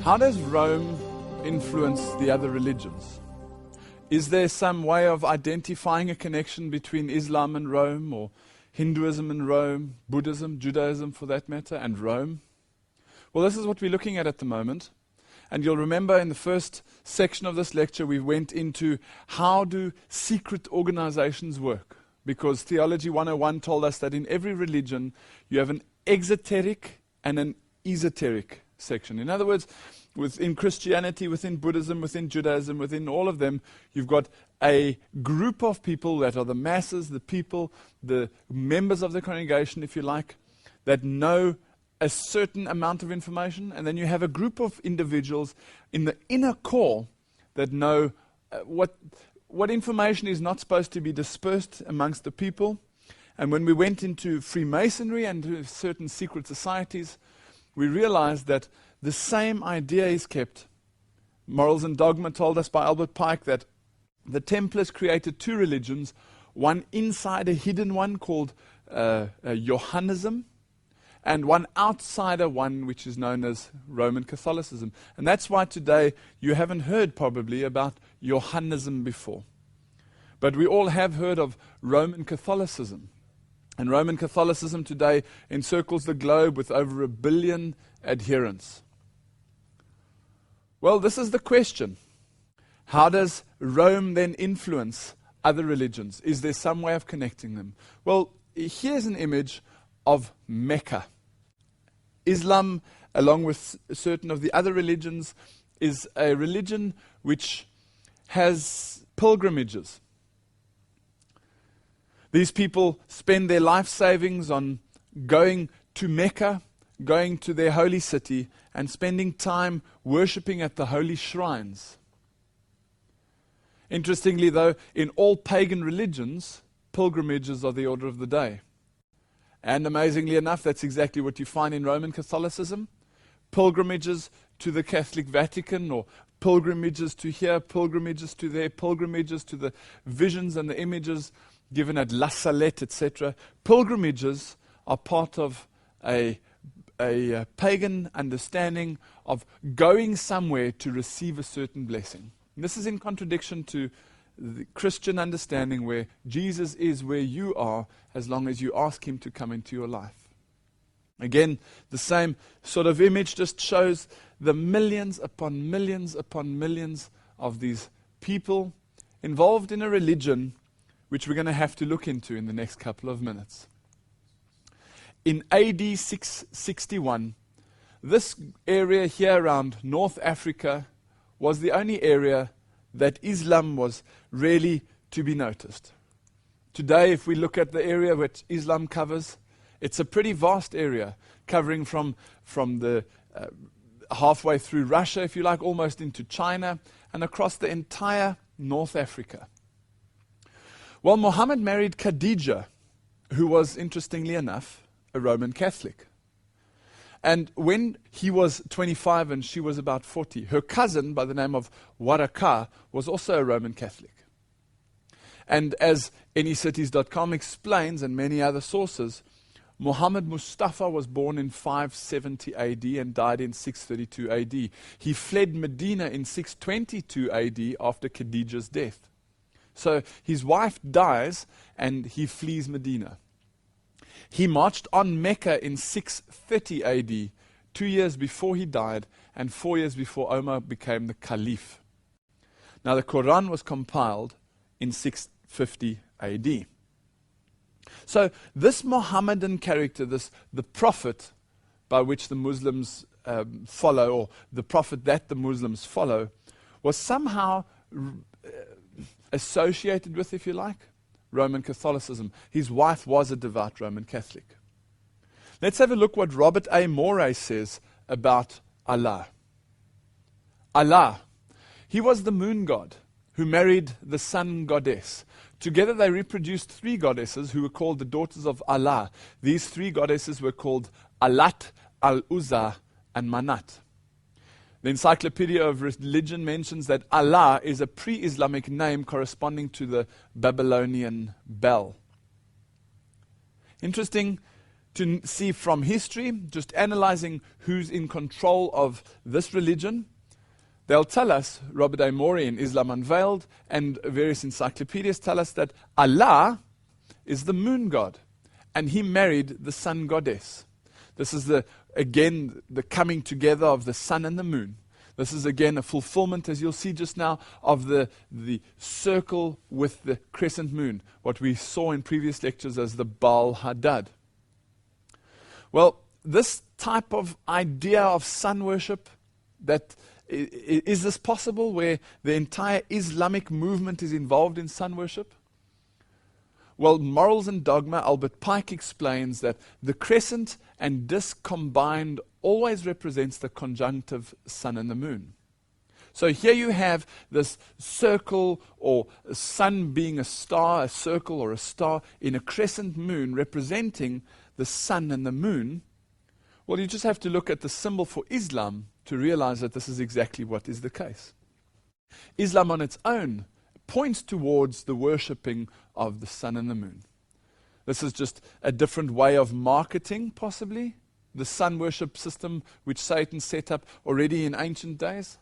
How does Rome influence the other religions? Is there some way of identifying a connection between Islam and Rome, or Hinduism and Rome, Buddhism, Judaism for that matter, and Rome? Well, this is what we're looking at the moment. And you'll remember in the first section of this lecture we went into how do secret organizations work. Because Theology 101 told us that in every religion you have an exoteric and an esoteric section. In other words, within Christianity, within Buddhism, within Judaism, within all of them, you've got a group of people that are the masses, the people, the members of the congregation, if you like, that know a certain amount of information. And then you have a group of individuals in the inner core that know what information is not supposed to be dispersed amongst the people. And when we went into Freemasonry and to certain secret societies, we realized that the same idea is kept. Morals and Dogma told us by Albert Pike that the Templars created two religions, one inside a hidden one called Johannism, and one outsider one which is known as Roman Catholicism. And that's why today you haven't heard probably about Johannism before. But we all have heard of Roman Catholicism. And Roman Catholicism today encircles the globe with over 1 billion adherents. Well, this is the question. How does Rome then influence other religions? Is there some way of connecting them? Well, here's an image of Mecca. Islam, along with certain of the other religions, is a religion which has pilgrimages. These people spend their life savings on going to Mecca, going to their holy city, and spending time worshipping at the holy shrines. Interestingly, though, in all pagan religions, pilgrimages are the order of the day. And amazingly enough, that's exactly what you find in Roman Catholicism. Pilgrimages to the Catholic Vatican, or pilgrimages to here, pilgrimages to there, pilgrimages to the visions and the images given at La Salette, etc. Pilgrimages are part of a pagan understanding of going somewhere to receive a certain blessing. And this is in contradiction to the Christian understanding where Jesus is where you are as long as you ask Him to come into your life. Again, the same sort of image just shows the millions upon millions upon millions of these people involved in a religion which we're going to have to look into in the next couple of minutes. In AD 661, this area here around North Africa was the only area that Islam was really to be noticed. Today, if we look at the area which Islam covers, it's a pretty vast area, covering from the halfway through Russia, if you like, almost into China, and across the entire North Africa. Well, Muhammad married Khadija, who was, interestingly enough, a Roman Catholic. And when he was 25 and she was about 40, her cousin by the name of Waraka was also a Roman Catholic. And as anycities.com explains, and many other sources, Muhammad Mustafa was born in 570 AD and died in 632 AD. He fled Medina in 622 AD after Khadija's death. So his wife dies and he flees Medina. He marched on Mecca in 630 AD, 2 years before he died and 4 years before Omar became the Caliph. Now the Quran was compiled in 650 AD. So this Mohammedan character, the prophet by which the Muslims follow, or the prophet that the Muslims follow, was somehow associated with, if you like, Roman Catholicism. His wife was a devout Roman Catholic. Let's have a look what Robert A. Morey says about Allah. Allah, he was the moon god who married the sun goddess. Together they reproduced 3 goddesses who were called the daughters of Allah. These 3 goddesses were called Alat, Al-Uzza, and Manat. The Encyclopedia of Religion mentions that Allah is a pre-Islamic name corresponding to the Babylonian Bel. Interesting to see from history, just analyzing who's in control of this religion, they'll tell us, Robert A. Morey in Islam Unveiled, and various encyclopedias tell us that Allah is the moon god, and he married the sun goddess. This is again the coming together of the sun and the moon. This is again a fulfillment, as you'll see just now, of the circle with the crescent moon, what we saw in previous lectures as the Baal Hadad. Well, this type of idea of sun worship, is this possible where the entire Islamic movement is involved in sun worship? Well, Morals and Dogma, Albert Pike explains that the crescent and disk combined always represents the conjunctive sun and the moon. So here you have this circle or sun being a star, a circle or a star in a crescent moon representing the sun and the moon. Well, you just have to look at the symbol for Islam to realize that this is exactly what is the case. Islam on its own points towards the worshipping of the sun and the moon. This is just a different way of marketing, possibly, the sun worship system which Satan set up already in ancient days.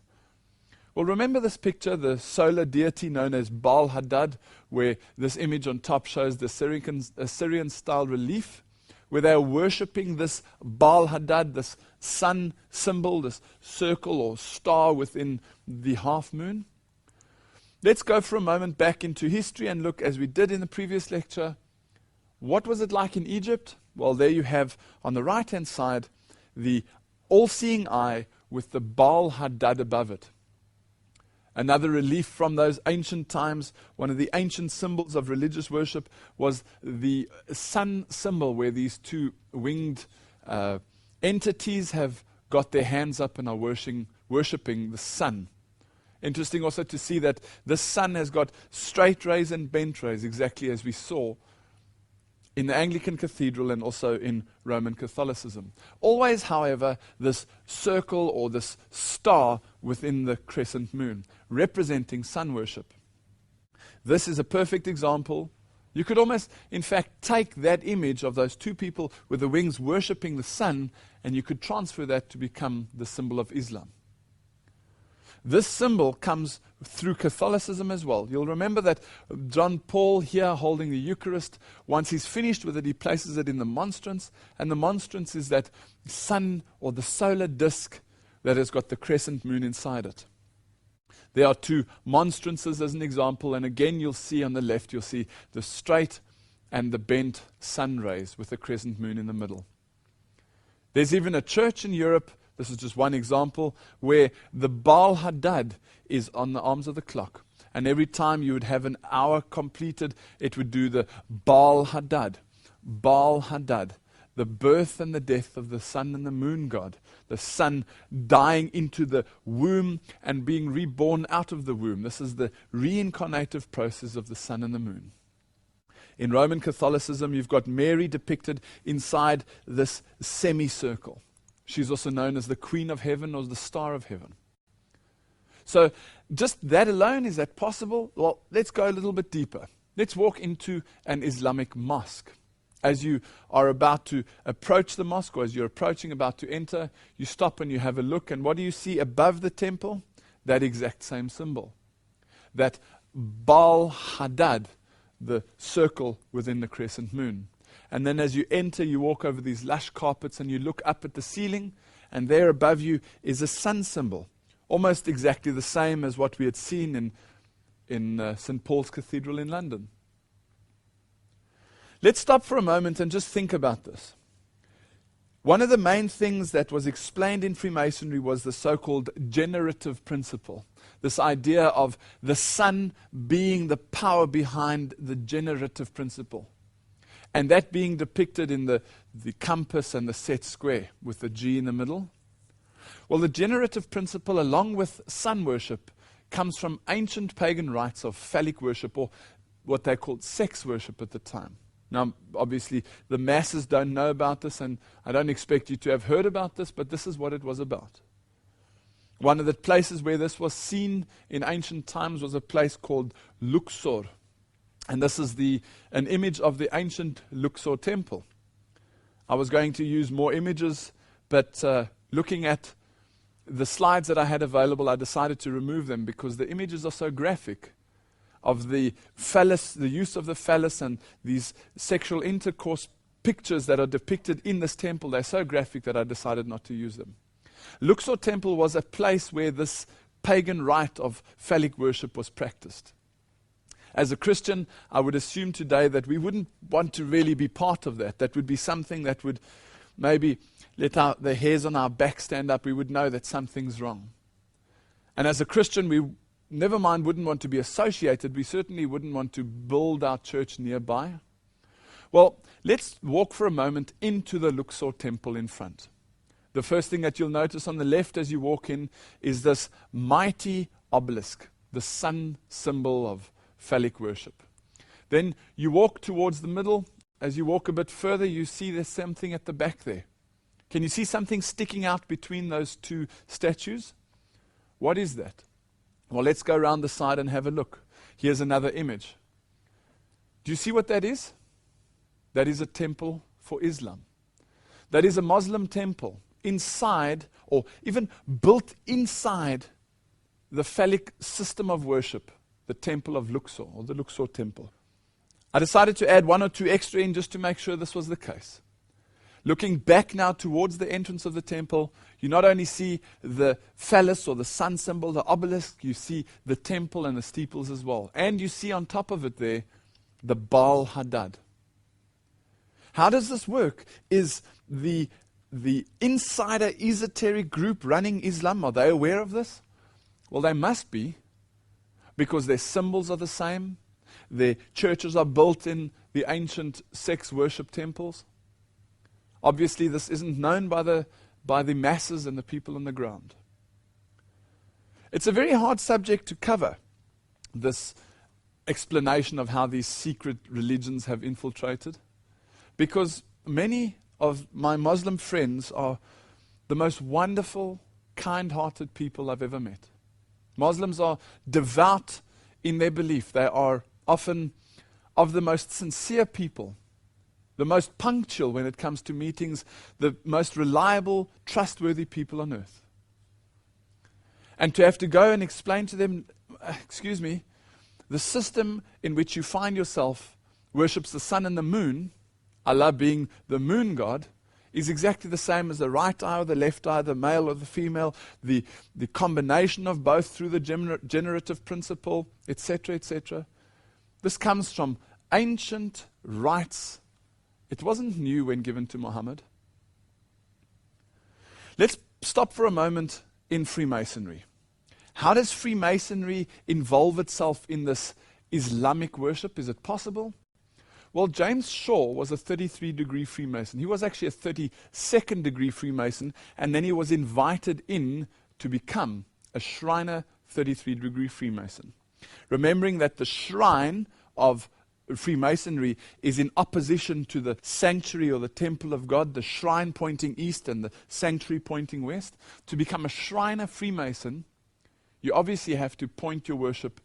Well, remember this picture, the solar deity known as Baal Hadad, where this image on top shows the Assyrian-style relief, where they are worshipping this Baal Hadad, this sun symbol, this circle or star within the half moon. Let's go for a moment back into history and look, as we did in the previous lecture, what was it like in Egypt? Well, there you have on the right-hand side the all-seeing eye with the Baal Hadad above it. Another relief from those ancient times, one of the ancient symbols of religious worship was the sun symbol, where these two winged entities have got their hands up and are worshipping the sun. Interesting also to see that the sun has got straight rays and bent rays, exactly as we saw in the Anglican Cathedral and also in Roman Catholicism. Always, however, this circle or this star within the crescent moon, representing sun worship. This is a perfect example. You could almost, in fact, take that image of those two people with the wings worshipping the sun, and you could transfer that to become the symbol of Islam. This symbol comes through Catholicism as well. You'll remember that John Paul here holding the Eucharist, once he's finished with it, he places it in the monstrance, and the monstrance is that sun or the solar disk that has got the crescent moon inside it. There are two monstrances as an example, and again you'll see on the left, you'll see the straight and the bent sun rays with the crescent moon in the middle. There's even a church in Europe, this is just one example, where the Baal Hadad is on the arms of the clock. And every time you would have an hour completed, it would do the Baal Hadad. Baal Hadad, the birth and the death of the sun and the moon god. The sun dying into the womb and being reborn out of the womb. This is the reincarnative process of the sun and the moon. In Roman Catholicism, you've got Mary depicted inside this semicircle. She's also known as the Queen of Heaven or the Star of Heaven. So just that alone, is that possible? Well, let's go a little bit deeper. Let's walk into an Islamic mosque. As you are about to approach the mosque, or as you're about to enter, you stop and you have a look, and what do you see above the temple? That exact same symbol. That Baal Hadad, the circle within the crescent moon. And then as you enter, you walk over these lush carpets and you look up at the ceiling, and there above you is a sun symbol, almost exactly the same as what we had seen in St. Paul's Cathedral in London. Let's stop for a moment and just think about this. One of the main things that was explained in Freemasonry was the so-called generative principle. This idea of the sun being the power behind the generative principle. And that being depicted in the compass and the set square with the G in the middle. Well, the generative principle, along with sun worship, comes from ancient pagan rites of phallic worship, or what they called sex worship at the time. Now, obviously, the masses don't know about this, and I don't expect you to have heard about this, but this is what it was about. One of the places where this was seen in ancient times was a place called Luxor. And this is an image of the ancient Luxor temple. I was going to use more images, but looking at the slides that I had available, I decided to remove them because the images are so graphic of the phallus, the use of the phallus, and these sexual intercourse pictures that are depicted in this temple. They're so graphic that I decided not to use them. Luxor Temple was a place where this pagan rite of phallic worship was practiced. As a Christian, I would assume today that we wouldn't want to really be part of that. That would be something that would maybe let the hairs on our back stand up. We would know that something's wrong. And as a Christian, we never mind wouldn't want to be associated. We certainly wouldn't want to build our church nearby. Well, let's walk for a moment into the Luxor Temple in front. The first thing that you'll notice on the left as you walk in is this mighty obelisk, the sun symbol of phallic worship. Then you walk towards the middle. As you walk a bit further, you see there's something at the back there. Can you see something sticking out between those two statues? What is that? Well, let's go around the side and have a look. Here's another image. Do you see what that is? That is a temple for Islam. That is a Muslim temple inside, or even built inside, the phallic system of worship, the temple of Luxor, or the Luxor temple. I decided to add one or two extra in just to make sure this was the case. Looking back now towards the entrance of the temple, you not only see the phallus or the sun symbol, the obelisk, you see the temple and the steeples as well. And you see on top of it there, the Baal Hadad. How does this work? Is the insider esoteric group running Islam, are they aware of this? Well, they must be, because their symbols are the same. Their churches are built in the ancient sex worship temples. Obviously, this isn't known by the masses and the people on the ground. It's a very hard subject to cover, this explanation of how these secret religions have infiltrated, because many of my Muslim friends are the most wonderful, kind-hearted people I've ever met. Muslims are devout in their belief. They are often of the most sincere people, the most punctual when it comes to meetings, the most reliable, trustworthy people on earth. And to have to go and explain to them, excuse me, the system in which you find yourself worships the sun and the moon, Allah being the moon god, is exactly the same as the right eye or the left eye, the male or the female, the combination of both through the generative principle, etc., etc. This comes from ancient rites. It wasn't new when given to Muhammad. Let's stop for a moment in Freemasonry. How does Freemasonry involve itself in this Islamic worship? Is it possible? Well, James Shaw was a 33-degree Freemason. He was actually a 32nd-degree Freemason, and then he was invited in to become a Shriner 33-degree Freemason. Remembering that the shrine of Freemasonry is in opposition to the sanctuary or the temple of God, the shrine pointing east and the sanctuary pointing west. To become a Shriner Freemason, you obviously have to point your worship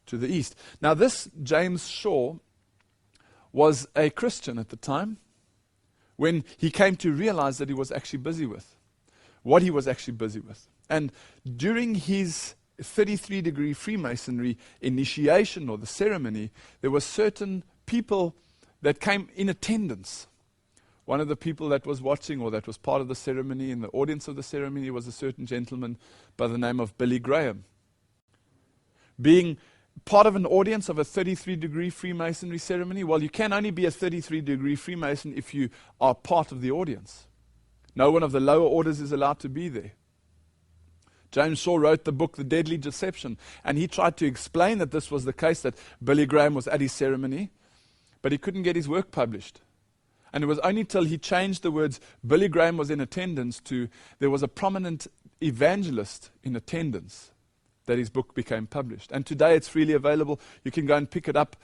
to the east. Now, this James Shaw was a Christian at the time when he came to realize that he was actually busy with, what he was actually busy with. And during his 33-degree Freemasonry initiation or the ceremony, there were certain people that came in attendance. One of the people that was watching or that was part of the ceremony, in the audience of the ceremony, was a certain gentleman by the name of Billy Graham. Being part of an audience of a 33-degree Freemasonry ceremony, well, you can only be a 33-degree Freemason if you are part of the audience. No one of the lower orders is allowed to be there. James Shaw wrote the book, The Deadly Deception, and he tried to explain that this was the case, that Billy Graham was at his ceremony, but he couldn't get his work published. And it was only till he changed the words, Billy Graham was in attendance, to there was a prominent evangelist in attendance, that his book became published. And today it's freely available. You can go and pick it up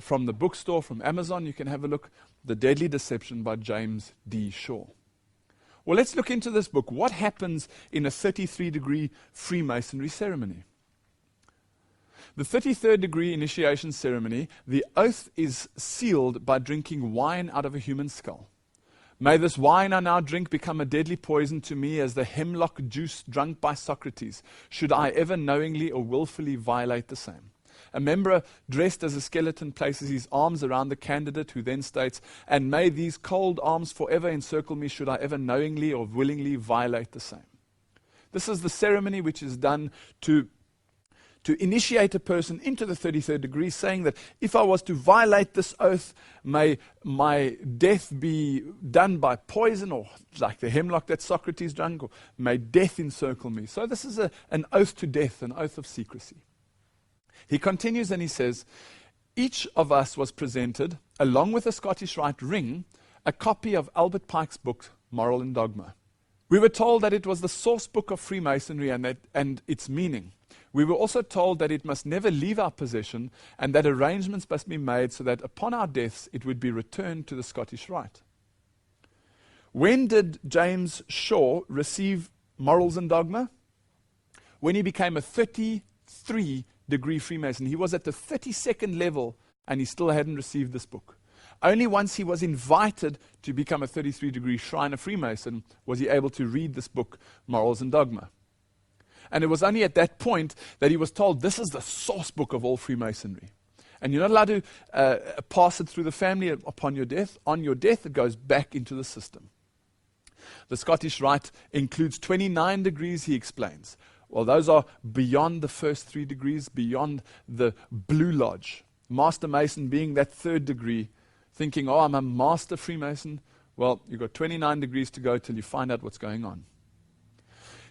from the bookstore, from Amazon. You can have a look. The Deadly Deception by James D. Shaw. Well, let's look into this book. What happens in a 33-degree Freemasonry ceremony? The 33rd degree initiation ceremony, the oath is sealed by drinking wine out of a human skull. May this wine I now drink become a deadly poison to me as the hemlock juice drunk by Socrates, should I ever knowingly or willfully violate the same. A member dressed as a skeleton places his arms around the candidate, who then states, and may these cold arms forever encircle me should I ever knowingly or willingly violate the same. This is the ceremony which is done to initiate a person into the 33rd degree, saying that if I was to violate this oath, may my death be done by poison, or like the hemlock that Socrates drank, or may death encircle me. So this is an oath to death, an oath of secrecy. He continues and he says, each of us was presented, along with a Scottish Rite ring, a copy of Albert Pike's book, Moral and Dogma. We were told that it was the source book of Freemasonry and its meaning. We were also told that it must never leave our possession and that arrangements must be made so that upon our deaths it would be returned to the Scottish Rite. When did James Shaw receive Morals and Dogma? When he became a 33-degree Freemason. He was at the 32nd level and he still hadn't received this book. Only once he was invited to become a 33-degree Shriner Freemason was he able to read this book, Morals and Dogma. And it was only at that point that he was told, this is the source book of all Freemasonry. And you're not allowed to pass it through the family upon your death. On your death, it goes back into the system. The Scottish Rite includes 29 degrees, he explains. Well, those are beyond the first 3 degrees, beyond the Blue Lodge. Master Mason being that 3rd degree, thinking, oh, I'm a Master Freemason. Well, you've got 29 degrees to go till you find out what's going on.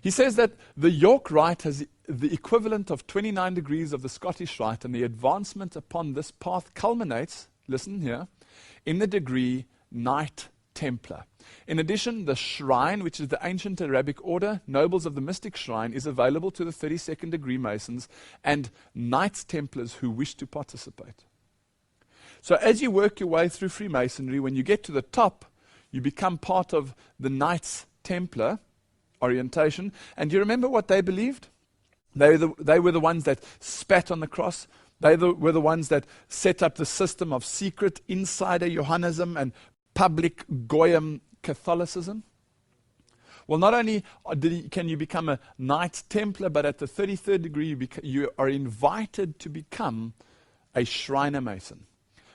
He says that the York Rite has the equivalent of 29 degrees of the Scottish Rite, and the advancement upon this path culminates, listen here, in the degree Knight Templar. In addition, the shrine, which is the ancient Arabic order, Nobles of the Mystic Shrine, is available to the 32nd degree Masons and Knights Templars who wish to participate. So as you work your way through Freemasonry, when you get to the top, you become part of the Knights Templar orientation. And do you remember what they believed? They were the ones that spat on the cross. They were the ones that set up the system of secret insider Johannism and public Goyim Catholicism. Well, not only can you become a Knight Templar, but at the 33rd degree you are invited to become a Shriner Mason.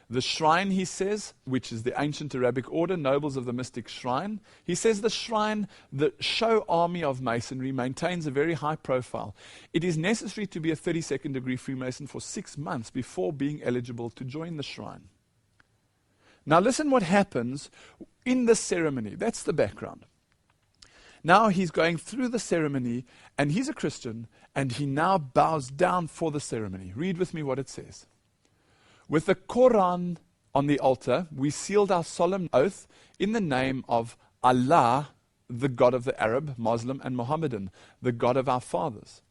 The shrine, he says, which is the ancient Arabic order, Nobles of the Mystic Shrine, he says the shrine, the show army of Masonry, maintains a very high profile. It is necessary to be a 32nd degree Freemason for 6 months before being eligible to join the shrine. Now listen what happens in the ceremony. That's the background. Now he's going through the ceremony, and he's a Christian, and he now bows down for the ceremony. Read with me what it says. With the Quran on the altar, we sealed our solemn oath in the name of Allah, the God of the Arab, Muslim, and Mohammedan, the God of our fathers.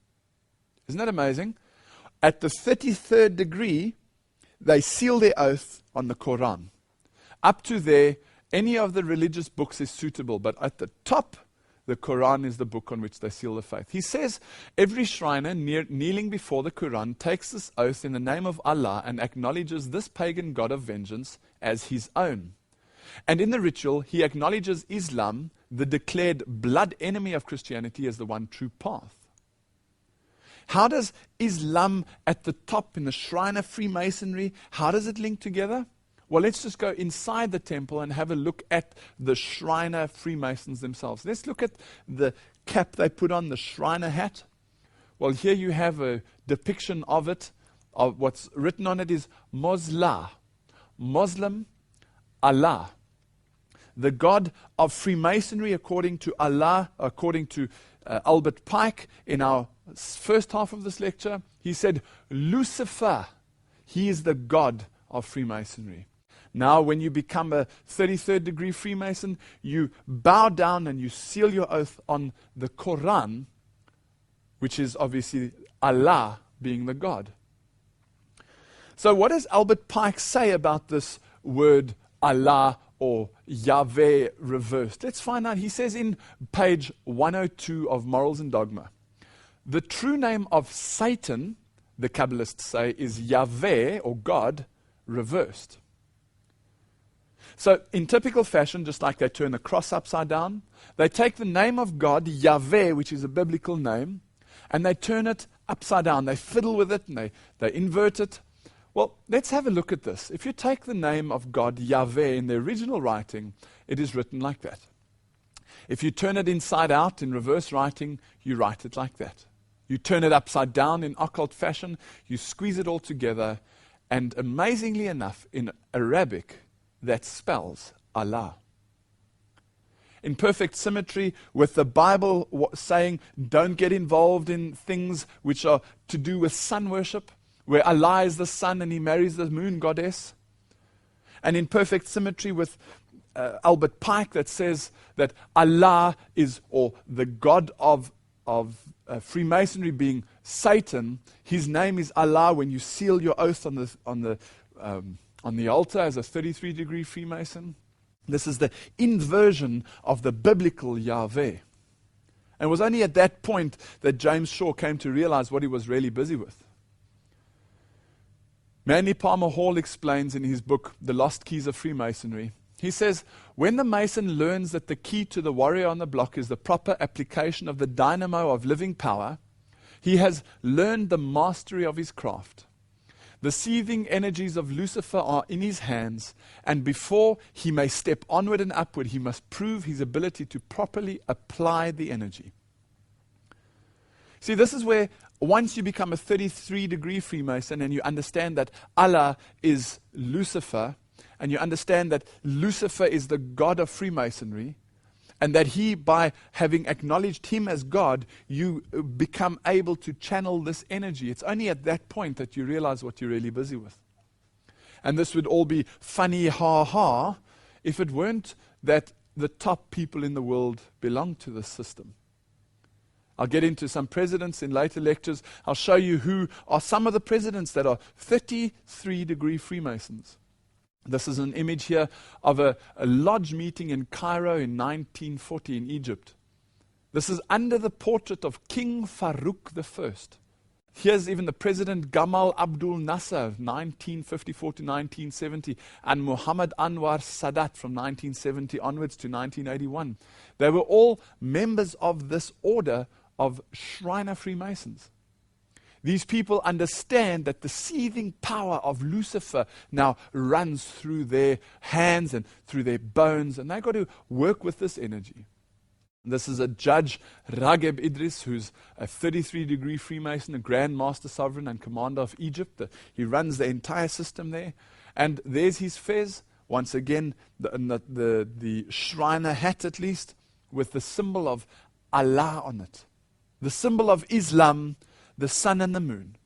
Isn't that amazing? At the 33rd degree, they seal their oath on the Quran. Up to there, any of the religious books is suitable, but at the top, the Quran is the book on which they seal the faith. He says, every Shriner kneeling before the Quran takes this oath in the name of Allah and acknowledges this pagan god of vengeance as his own. And in the ritual, he acknowledges Islam, the declared blood enemy of Christianity, as the one true path. How does Islam at the top in the Shriner Freemasonry, how does it link together? Well, let's just go inside the temple and have a look at the Shriner Freemasons themselves. Let's look at the cap they put on, the Shriner hat. Well, here you have a depiction of it. Of what's written on it is Mosla, Muslim, Allah. The God of Freemasonry, according to Allah, according to Albert Pike, in our first half of this lecture, he said, Lucifer, he is the God of Freemasonry. Now, when you become a 33rd degree Freemason, you bow down and you seal your oath on the Quran, which is obviously Allah being the God. So what does Albert Pike say about this word Allah or Yahweh reversed? Let's find out. He says in page 102 of Morals and Dogma, the true name of Satan, the Kabbalists say, is Yahweh or God reversed. So in typical fashion, just like they turn a cross upside down, they take the name of God, Yahweh, which is a biblical name, and they turn it upside down. They fiddle with it and they invert it. Well, let's have a look at this. If you take the name of God, Yahweh, in the original writing, it is written like that. If you turn it inside out in reverse writing, you write it like that. You turn it upside down in occult fashion, you squeeze it all together, and amazingly enough, in Arabic, that spells Allah. In perfect symmetry with the Bible saying, don't get involved in things which are to do with sun worship, where Allah is the sun and he marries the moon goddess. And in perfect symmetry with Albert Pike that says that Allah is, or the God of Freemasonry being Satan, his name is Allah when you seal your oath on the altar as a 33-degree Freemason. This is the inversion of the biblical Yahweh. And it was only at that point that James Shaw came to realize what he was really busy with. Manly Palmer Hall explains in his book, The Lost Keys of Freemasonry, he says, when the Mason learns that the key to the warrior on the block is the proper application of the dynamo of living power, he has learned the mastery of his craft. The seething energies of Lucifer are in his hands, and before he may step onward and upward, he must prove his ability to properly apply the energy. See, this is where once you become a 33-degree Freemason and you understand that Allah is Lucifer, and you understand that Lucifer is the God of Freemasonry, and that he, by having acknowledged him as God, you become able to channel this energy. It's only at that point that you realize what you're really busy with. And this would all be funny, ha-ha, if it weren't that the top people in the world belong to this system. I'll get into some presidents in later lectures. I'll show you who are some of the presidents that are 33-degree Freemasons. This is an image here of a lodge meeting in Cairo in 1940 in Egypt. This is under the portrait of King Farouk I. Here's even the President Gamal Abdul Nasser, 1954 to 1970, and Muhammad Anwar Sadat from 1970 onwards to 1981. They were all members of this order of Shriner Freemasons. These people understand that the seething power of Lucifer now runs through their hands and through their bones, and they've got to work with this energy. This is a Judge Ragheb Idris, who's a 33-degree Freemason, a Grand Master Sovereign and Commander of Egypt. He runs the entire system there. And there's his fez, once again, the Shriner hat at least, with the symbol of Allah on it. The symbol of Islam, the sun and the moon.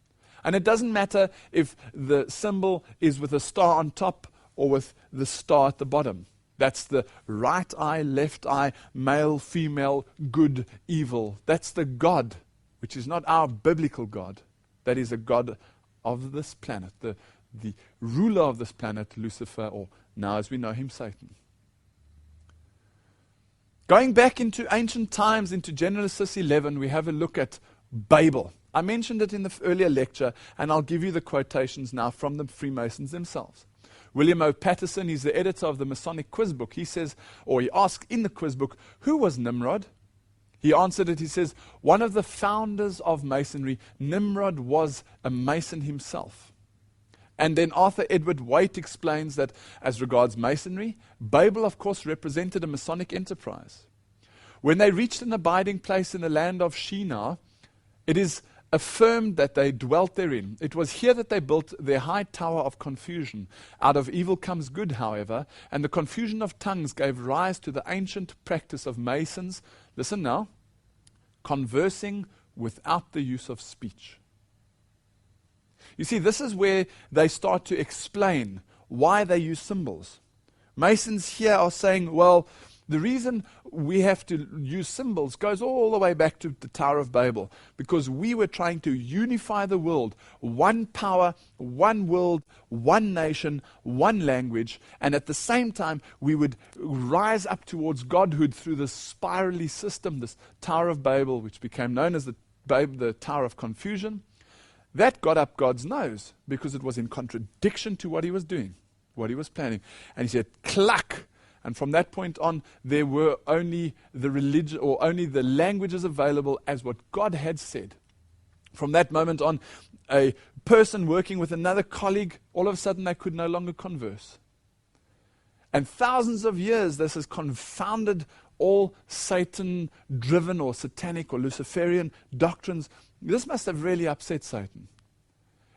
And it doesn't matter if the symbol is with a star on top or with the star at the bottom. That's the right eye, left eye, male, female, good, evil. That's the God, which is not our biblical God. That is a God of this planet, the ruler of this planet, Lucifer, or now as we know him, Satan. Going back into ancient times, into Genesis 11, we have a look at Babel. I mentioned it in the earlier lecture, and I'll give you the quotations now from the Freemasons themselves. William O. Patterson, he's the editor of the Masonic Quiz Book. He says, or he asks in the quiz book, who was Nimrod? He answered it, he says, one of the founders of Masonry. Nimrod was a Mason himself. And then Arthur Edward Waite explains that as regards Masonry, Babel, of course, represented a Masonic enterprise. When they reached an abiding place in the land of Shinar, it is affirmed that they dwelt therein. It was here that they built their high tower of confusion. Out of evil comes good, however, and the confusion of tongues gave rise to the ancient practice of Masons, listen now, conversing without the use of speech. You see, this is where they start to explain why they use symbols. Masons here are saying, well, the reason we have to use symbols goes all the way back to the Tower of Babel, because we were trying to unify the world, one power, one world, one nation, one language, and at the same time we would rise up towards godhood through this spirally system, this Tower of Babel, which became known as the Tower of Confusion. That got up God's nose because it was in contradiction to what he was doing, what he was planning. And he said, cluck, And from that point on, there were only the religion or only the languages available as what God had said. From that moment on, a person working with another colleague, all of a sudden they could no longer converse. And thousands of years, this has confounded all Satan-driven or satanic or Luciferian doctrines. This must have really upset Satan.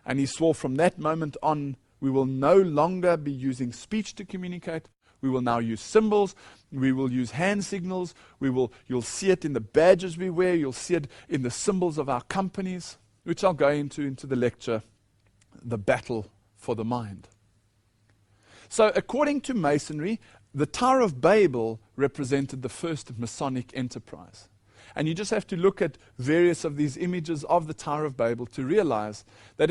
And he swore from that moment on, we will no longer be using speech to communicate. We will now use symbols. We will use hand signals. You'll see it in the badges we wear. You'll see it in the symbols of our companies, which I'll go into the lecture, The Battle for the Mind. So according to Masonry, the Tower of Babel represented the first Masonic enterprise. And you just have to look at various of these images of the Tower of Babel to realize that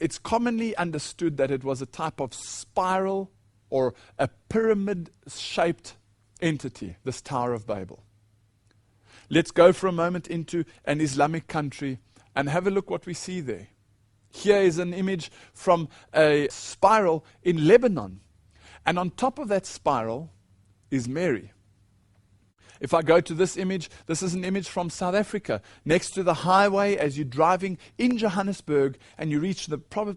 it's commonly understood that it was a type of spiral or a pyramid-shaped entity, this Tower of Babel. Let's go for a moment into an Islamic country and have a look what we see there. Here is an image from a spiral in Lebanon. And on top of that spiral is Mary. If I go to this image, this is an image from South Africa. Next to the highway as you're driving in Johannesburg and you reach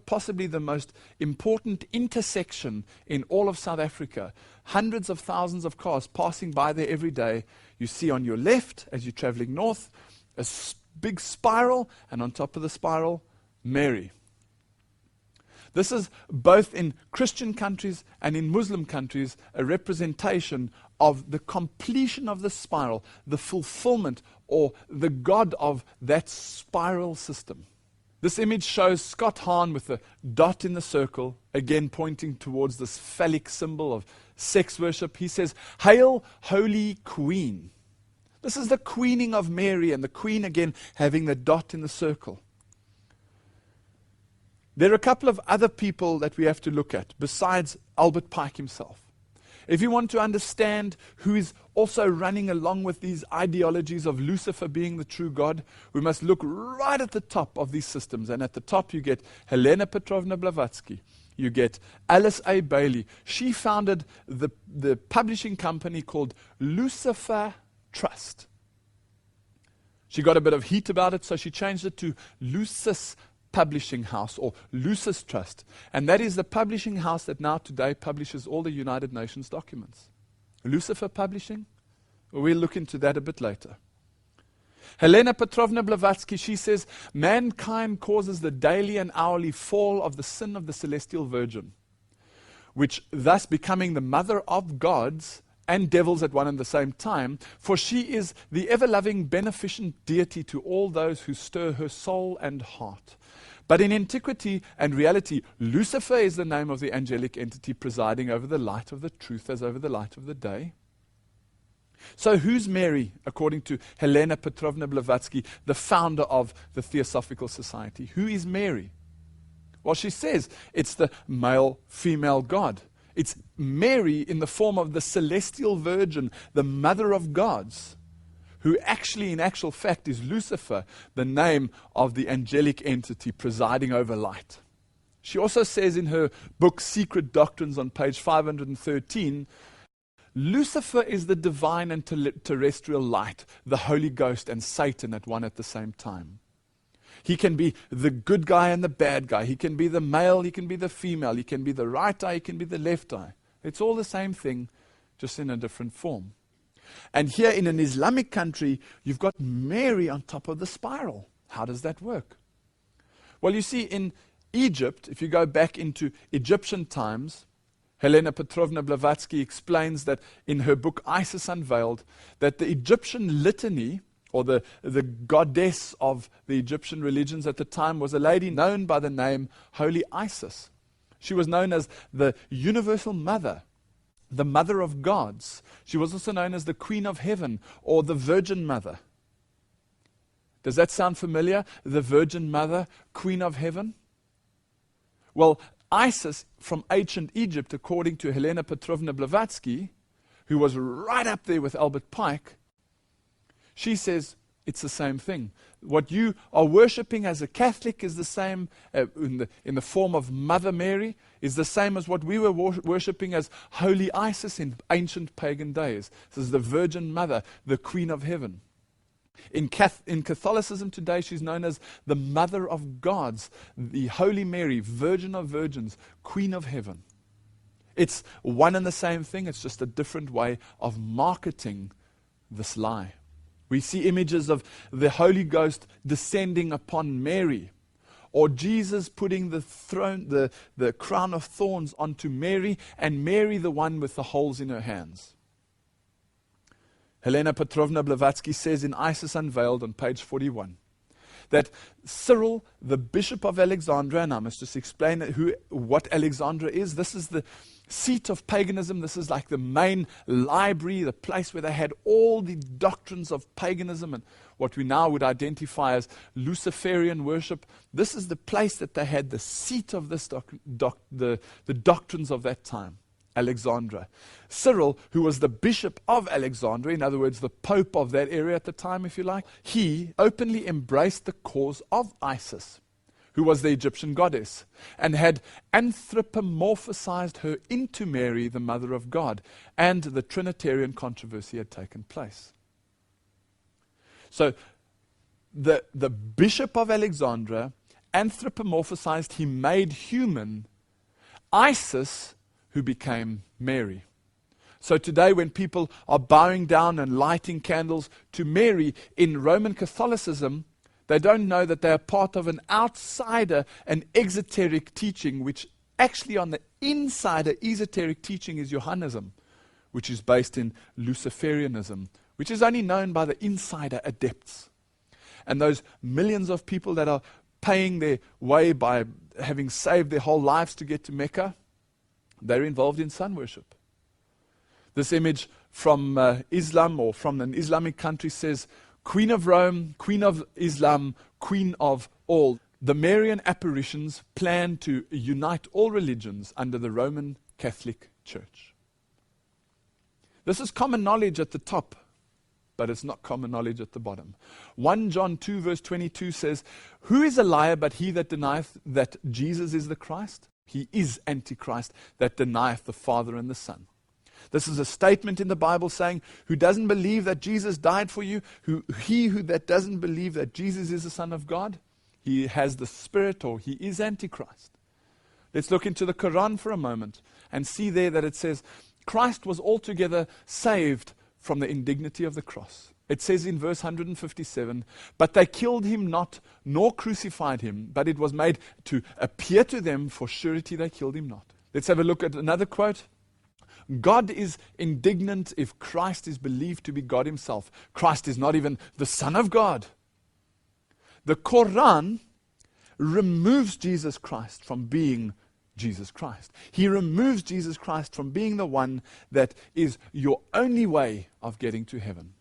possibly the most important intersection in all of South Africa. Hundreds of thousands of cars passing by there every day. You see on your left, as you're traveling north, a big spiral, and on top of the spiral, Mary. This is both in Christian countries and in Muslim countries a representation of the completion of the spiral, the fulfillment or the God of that spiral system. This image shows Scott Hahn with a dot in the circle, again pointing towards this phallic symbol of sex worship. He says, "Hail, Holy Queen." This is the queening of Mary, and the queen again having the dot in the circle. There are a couple of other people that we have to look at besides Albert Pike himself. If you want to understand who is also running along with these ideologies of Lucifer being the true God, we must look right at the top of these systems. And at the top you get Helena Petrovna Blavatsky. You get Alice A. Bailey. She founded the publishing company called Lucifer Trust. She got a bit of heat about it, so she changed it to Lucis Publishing House or Lucis Trust. And that is the publishing house that now today publishes all the United Nations documents. Lucifer Publishing? We'll look into that a bit later. Helena Petrovna Blavatsky, she says, mankind causes the daily and hourly fall of the sin of the celestial virgin, which thus becoming the mother of gods and devils at one and the same time, for she is the ever-loving beneficent deity to all those who stir her soul and heart. But in antiquity and reality, Lucifer is the name of the angelic entity presiding over the light of the truth as over the light of the day. So who's Mary, according to Helena Petrovna Blavatsky, the founder of the Theosophical Society? Who is Mary? Well, she says it's the male-female God. It's Mary in the form of the celestial virgin, the mother of gods, who actually, in actual fact, is Lucifer, the name of the angelic entity presiding over light. She also says in her book, Secret Doctrines, on page 513, Lucifer is the divine and terrestrial light, the Holy Ghost and Satan at one at the same time. He can be the good guy and the bad guy. He can be the male, he can be the female. He can be the right eye, he can be the left eye. It's all the same thing, just in a different form. And here in an Islamic country, you've got Mary on top of the spiral. How does that work? Well, you see, in Egypt, if you go back into Egyptian times, Helena Petrovna Blavatsky explains that in her book Isis Unveiled, that the Egyptian litany, or the goddess of the Egyptian religions at the time, was a lady known by the name Holy Isis. She was known as the Universal Mother, the Mother of Gods. She was also known as the Queen of Heaven, or the Virgin Mother. Does that sound familiar? The Virgin Mother, Queen of Heaven? Well, Isis from ancient Egypt, according to Helena Petrovna Blavatsky, who was right up there with Albert Pike, she says it's the same thing. What you are worshipping as a Catholic is the same in the form of Mother Mary, is the same as what we were worshipping as Holy Isis in ancient pagan days. This is the Virgin Mother, the Queen of Heaven. In Catholicism today, she's known as the Mother of Gods, the Holy Mary, Virgin of Virgins, Queen of Heaven. It's one and the same thing. It's just a different way of marketing this lie. We see images of the Holy Ghost descending upon Mary, or Jesus putting the crown of thorns onto Mary, and Mary the one with the holes in her hands. Helena Petrovna Blavatsky says in Isis Unveiled on page 41 that Cyril, the Bishop of Alexandria, and I must just explain what Alexandria is. This is the seat of paganism. This is like the main library, the place where they had all the doctrines of paganism and what we now would identify as Luciferian worship. This is the place that they had the seat of this the doctrines of that time, Alexandria. Cyril, who was the Bishop of Alexandria, in other words, the Pope of that area at the time, if you like, he openly embraced the cause of Isis, who was the Egyptian goddess, and had anthropomorphized her into Mary, the Mother of God, and the Trinitarian controversy had taken place. So the Bishop of Alexandria anthropomorphized, he made human Isis, who became Mary. So today when people are bowing down and lighting candles to Mary in Roman Catholicism, they don't know that they are part of an outsider, an exoteric teaching, which actually on the insider esoteric teaching is Johannism, which is based in Luciferianism, which is only known by the insider adepts. And those millions of people that are paying their way by having saved their whole lives to get to Mecca, they're involved in sun worship. This image from Islam or from an Islamic country says, Queen of Rome, Queen of Islam, Queen of all. The Marian apparitions plan to unite all religions under the Roman Catholic Church. This is common knowledge at the top, but it's not common knowledge at the bottom. 1 John 2 verse 22 says, who is a liar but he that denieth that Jesus is the Christ? He is Antichrist that denieth the Father and the Son. This is a statement in the Bible saying, who doesn't believe that Jesus died for you, who that doesn't believe that Jesus is the Son of God, he has the Spirit, or he is Antichrist. Let's look into the Quran for a moment and see there that it says, Christ was altogether saved from the indignity of the cross. It says in verse 157, but they killed him not, nor crucified him, but it was made to appear to them for surety they killed him not. Let's have a look at another quote. God is indignant if Christ is believed to be God himself. Christ is not even the Son of God. The Quran removes Jesus Christ from being Jesus Christ. He removes Jesus Christ from being the one that is your only way of getting to heaven.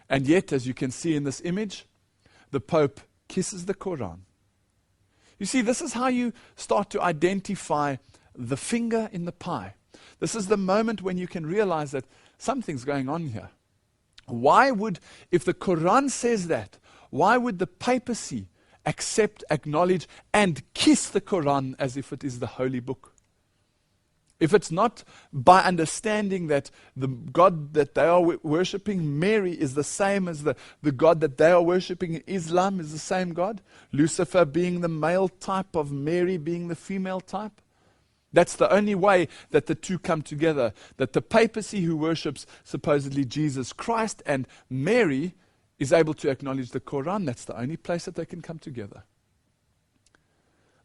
And yet, as you can see in this image, the Pope kisses the Quran. You see, this is how you start to identify the finger in the pie. This is the moment when you can realize that something's going on here. Why would, if the Quran says that, why would the papacy accept, acknowledge, and kiss the Quran as if it is the holy book? If it's not by understanding that the God that they are worshipping, Mary, is the same as the God that they are worshipping in Islam is the same God, Lucifer being the male type of Mary being the female type, that's the only way that the two come together, that the papacy who worships supposedly Jesus Christ and Mary is able to acknowledge the Quran. That's the only place that they can come together.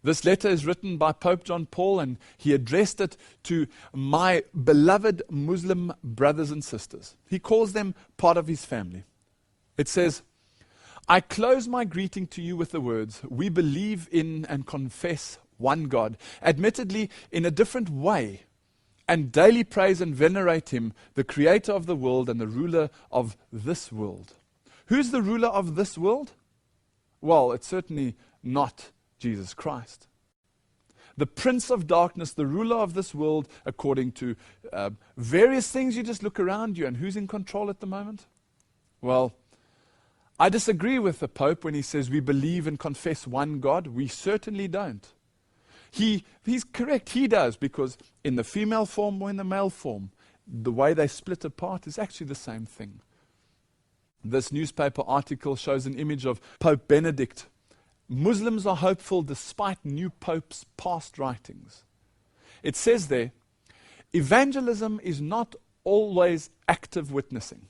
This letter is written by Pope John Paul, and he addressed it to my beloved Muslim brothers and sisters. He calls them part of his family. It says, I close my greeting to you with the words, we believe in and confess one God, admittedly in a different way, and daily praise and venerate him, the creator of the world and the ruler of this world. Who's the ruler of this world? Well, it's certainly not Jesus Christ. The prince of darkness, the ruler of this world, according to various things, you just look around you, and who's in control at the moment? Well, I disagree with the Pope when he says we believe and confess one God. We certainly don't. He's correct, he does, because in the female form or in the male form, the way they split apart is actually the same thing. This newspaper article shows an image of Pope Benedict. Muslims are hopeful despite new popes' past writings. It says there, evangelism is not always active witnessing,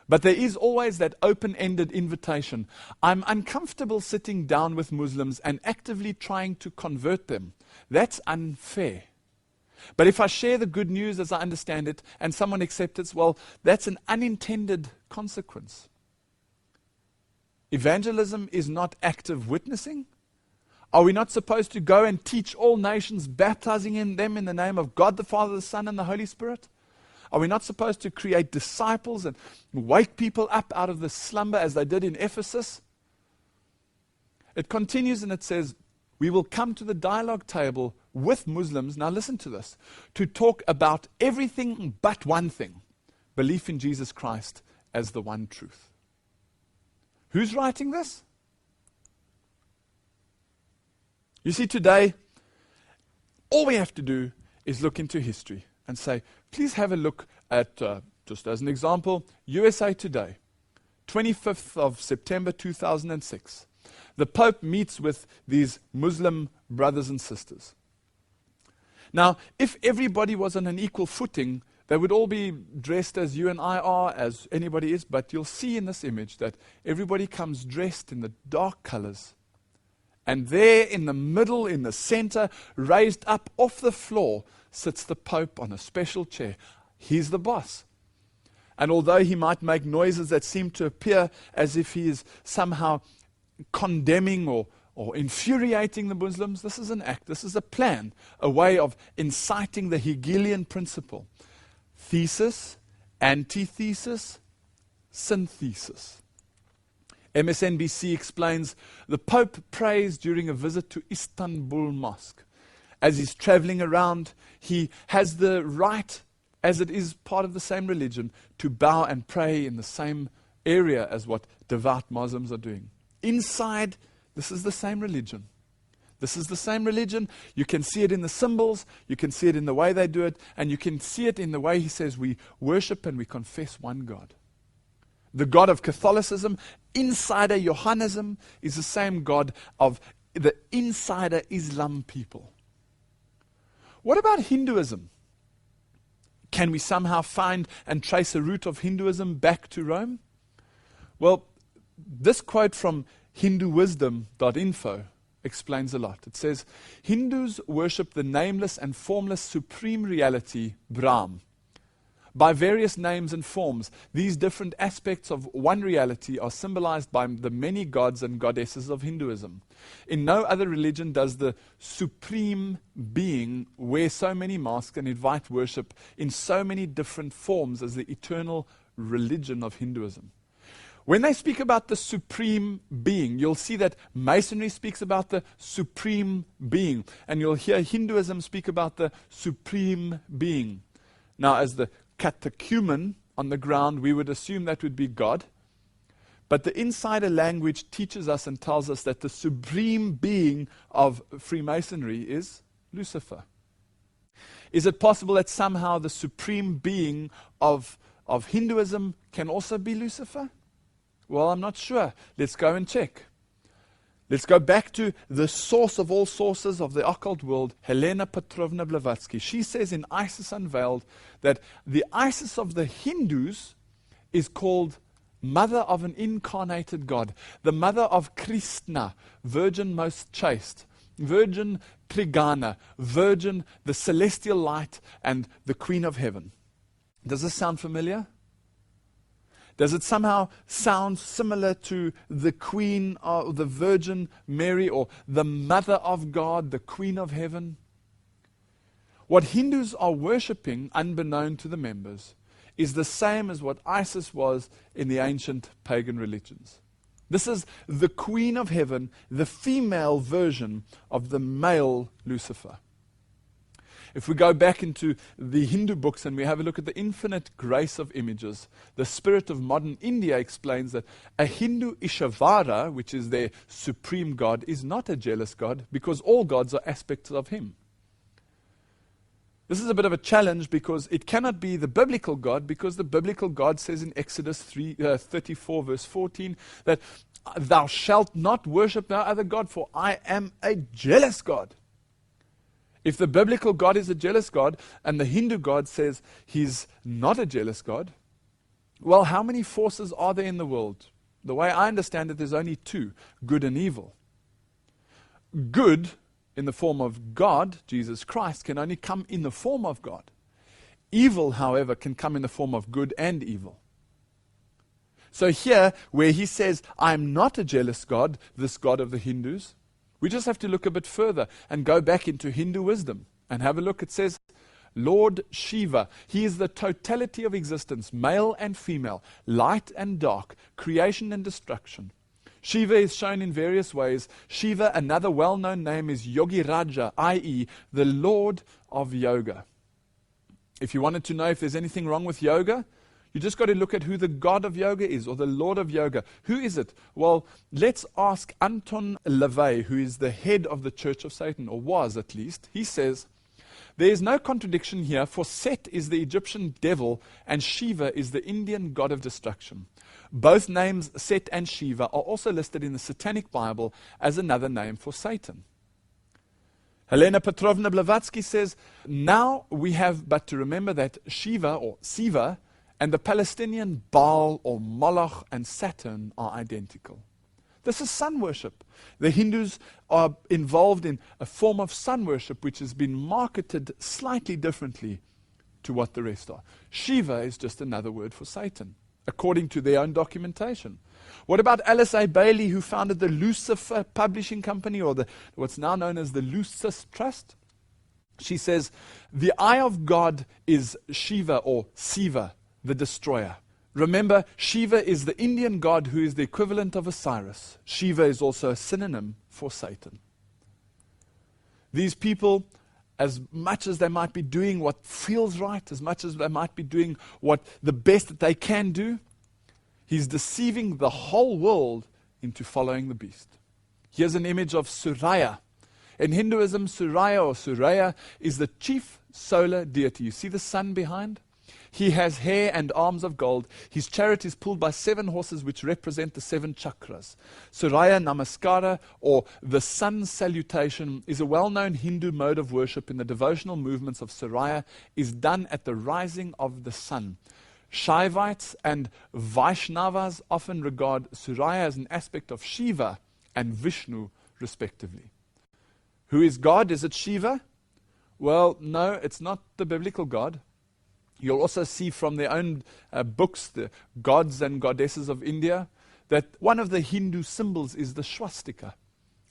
but there is always that open-ended invitation. I'm uncomfortable sitting down with Muslims and actively trying to convert them. That's unfair. But if I share the good news as I understand it and someone accepts it, well, that's an unintended consequence. Evangelism is not active witnessing. Are we not supposed to go and teach all nations, baptizing them in the name of God the Father, the Son, and the Holy Spirit? Are we not supposed to create disciples and wake people up out of the slumber as they did in Ephesus? It continues and it says, we will come to the dialogue table with Muslims, now listen to this, to talk about everything but one thing, belief in Jesus Christ as the one truth. Who's writing this? You see, today, all we have to do is look into history and say, please have a look at, just as an example, USA Today, 25th of September 2006. The Pope meets with these Muslim brothers and sisters. Now, if everybody was on an equal footing, they would all be dressed as you and I are, as anybody is, but you'll see in this image that everybody comes dressed in the dark colors. And there in the middle, in the center, raised up off the floor, sits the Pope on a special chair. He's the boss. And although he might make noises that seem to appear as if he is somehow condemning or infuriating the Muslims, this is an act, this is a plan, a way of inciting the Hegelian principle. Thesis, antithesis, synthesis. MSNBC explains, the Pope prays during a visit to Istanbul Mosque. As he's traveling around, he has the right, as it is part of the same religion, to bow and pray in the same area as what devout Muslims are doing. Inside, this is the same religion. This is the same religion. You can see it in the symbols, you can see it in the way they do it, and you can see it in the way he says we worship and we confess one God. The God of Catholicism, insider Johannism, is the same God of the insider Islam people. What about Hinduism? Can we somehow find and trace a root of Hinduism back to Rome? Well, this quote from Hinduism.info explains a lot. It says, Hindus worship the nameless and formless supreme reality, Brahm. By various names and forms, these different aspects of one reality are symbolized by the many gods and goddesses of Hinduism. In no other religion does the supreme being wear so many masks and invite worship in so many different forms as the eternal religion of Hinduism. When they speak about the supreme being, you'll see that Masonry speaks about the supreme being, and you'll hear Hinduism speak about the supreme being. Now, as the catechumen on the ground, we would assume that would be God, but the insider language teaches us and tells us that the supreme being of Freemasonry is Lucifer. Is it possible that somehow the supreme being of Hinduism can also be Lucifer? Well, I'm not sure. Let's go and check. Let's go back to the source of all sources of the occult world, Helena Petrovna Blavatsky. She says in Isis Unveiled that the Isis of the Hindus is called Mother of an Incarnated God, the Mother of Krishna, Virgin Most Chaste, Virgin Trigana, Virgin, the Celestial Light, and the Queen of Heaven. Does this sound familiar? Does it somehow sound similar to the Queen or the Virgin Mary or the Mother of God, the Queen of Heaven? What Hindus are worshipping, unbeknown to the members, is the same as what Isis was in the ancient pagan religions. This is the Queen of Heaven, the female version of the male Lucifer. If we go back into the Hindu books and we have a look at the infinite grace of images, the spirit of modern India explains that a Hindu Ishvara, which is their supreme God, is not a jealous God because all gods are aspects of him. This is a bit of a challenge because it cannot be the biblical God, because the biblical God says in Exodus 34 verse 14 that thou shalt not worship no other God, for I am a jealous God. If the biblical God is a jealous God and the Hindu God says he's not a jealous God, well, how many forces are there in the world? The way I understand it, there's only two, good and evil. Good, in the form of God, Jesus Christ, can only come in the form of God. Evil, however, can come in the form of good and evil. So here, where he says, I am not a jealous God, this God of the Hindus, we just have to look a bit further and go back into Hindu wisdom and have a look. It says, Lord Shiva, he is the totality of existence, male and female, light and dark, creation and destruction. Shiva is shown in various ways. Shiva, another well-known name, is Yogi Raja, i.e. the Lord of Yoga. If you wanted to know if there's anything wrong with yoga, you just got to look at who the God of yoga is, or the Lord of yoga. Who is it? Well, let's ask Anton LaVey, who is the head of the Church of Satan, or was at least. He says, there is no contradiction here, for Set is the Egyptian devil and Shiva is the Indian god of destruction. Both names, Set and Shiva, are also listed in the Satanic Bible as another name for Satan. Helena Petrovna Blavatsky says, now we have but to remember that Shiva or Siva and the Palestinian Baal or Moloch and Saturn are identical. This is sun worship. The Hindus are involved in a form of sun worship which has been marketed slightly differently to what the rest are. Shiva is just another word for Satan, according to their own documentation. What about Alice A. Bailey, who founded the Lucifer Publishing Company, or what's now known as the Lucis Trust? She says, the eye of God is Shiva or Siva, the destroyer. Remember, Shiva is the Indian god who is the equivalent of Osiris. Shiva is also a synonym for Satan. These people, as much as they might be doing what feels right, as much as they might be doing what the best that they can do, he's deceiving the whole world into following the beast. Here's an image of Surya. In Hinduism, Surya or Surya is the chief solar deity. You see the sun behind? He has hair and arms of gold. His chariot is pulled by 7 horses which represent the 7 chakras. Surya Namaskara, or the sun salutation, is a well-known Hindu mode of worship in the devotional movements of Surya, is done at the rising of the sun. Shaivites and Vaishnavas often regard Surya as an aspect of Shiva and Vishnu, respectively. Who is God? Is it Shiva? Well, no, it's not the biblical God. You'll also see from their own books, the gods and goddesses of India, that one of the Hindu symbols is the swastika.